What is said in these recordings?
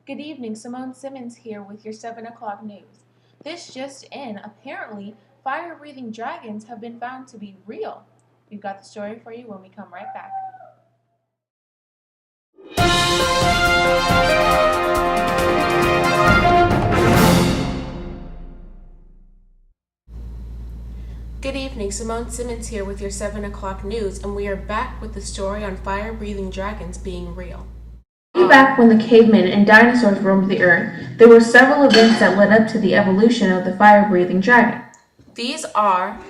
Good evening, Simone Simmons here with your 7 o'clock news. This just in, apparently, fire-breathing dragons have been found to be real. We've got the story for you when we come right back. Good evening, Simone Simmons here with your 7 o'clock news, and we are back with the story on fire-breathing dragons being real. Way back when the cavemen and dinosaurs roamed the earth, there were several events that led up to the evolution of the fire-breathing dragon. These are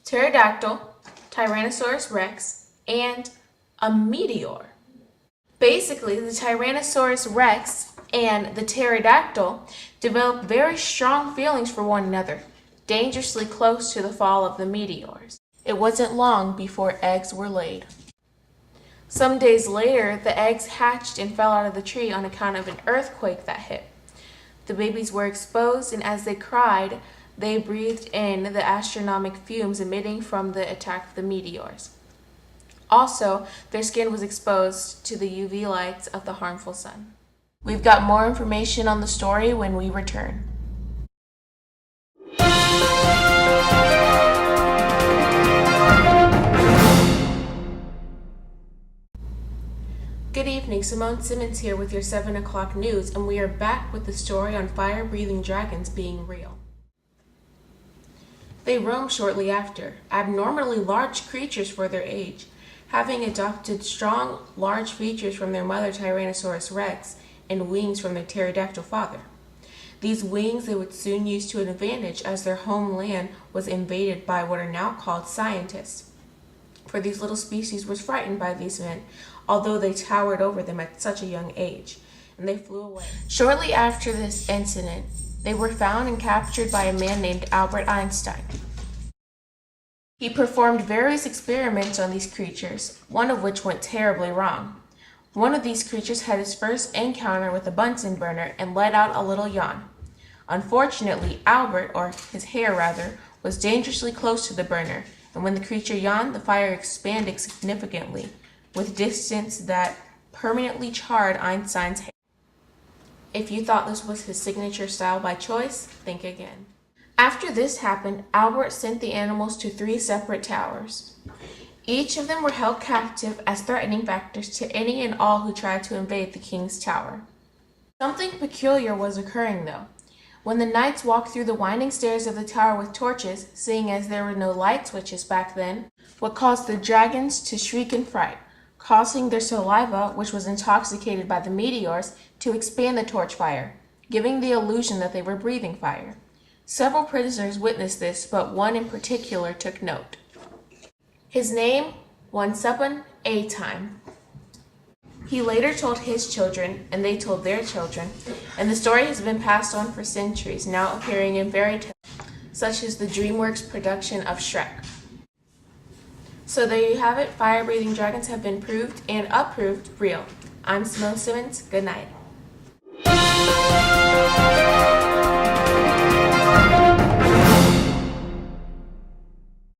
pterodactyl, Tyrannosaurus rex, and a meteor. Basically, the Tyrannosaurus rex and the pterodactyl developed very strong feelings for one another, dangerously close to the fall of the meteors. It wasn't long before eggs were laid. Some days later, the eggs hatched and fell out of the tree on account of an earthquake that hit. The babies were exposed, and as they cried, they breathed in the astronomical fumes emitting from the attack of the meteors. Also, their skin was exposed to the UV lights of the harmful sun. We've got more information on the story when we return. Good evening, Simone Simmons here with your 7 o'clock news, and we are back with the story on fire-breathing dragons being real. They roamed shortly after, abnormally large creatures for their age, having adopted strong, large features from their mother Tyrannosaurus rex and wings from their pterodactyl father. These wings they would soon use to an advantage as their homeland was invaded by what are now called scientists. For these little species was frightened by these men, although they towered over them at such a young age, and they flew away. Shortly after this incident, they were found and captured by a man named Albert Einstein. He performed various experiments on these creatures, one of which went terribly wrong. One of these creatures had his first encounter with a Bunsen burner and let out a little yawn. Unfortunately, Albert, or his hair rather, was dangerously close to the burner, and when the creature yawned, the fire expanded significantly, with distance that permanently charred Einstein's hair. If you thought this was his signature style by choice, think again. After this happened, Albert sent the animals to 3 separate towers. Each of them were held captive as threatening factors to any and all who tried to invade the king's tower. Something peculiar was occurring though. When the knights walked through the winding stairs of the tower with torches, seeing as there were no light switches back then, what caused the dragons to shriek in fright, causing their saliva, which was intoxicated by the meteors, to expand the torch fire, giving the illusion that they were breathing fire. Several prisoners witnessed this, but one in particular took note. His name was Upon a Time. He later told his children, and they told their children, and the story has been passed on for centuries, now appearing in fairy tales, such as the DreamWorks production of Shrek. So there you have it, fire-breathing dragons have been proved and approved real. I'm Simone Simmons, good night.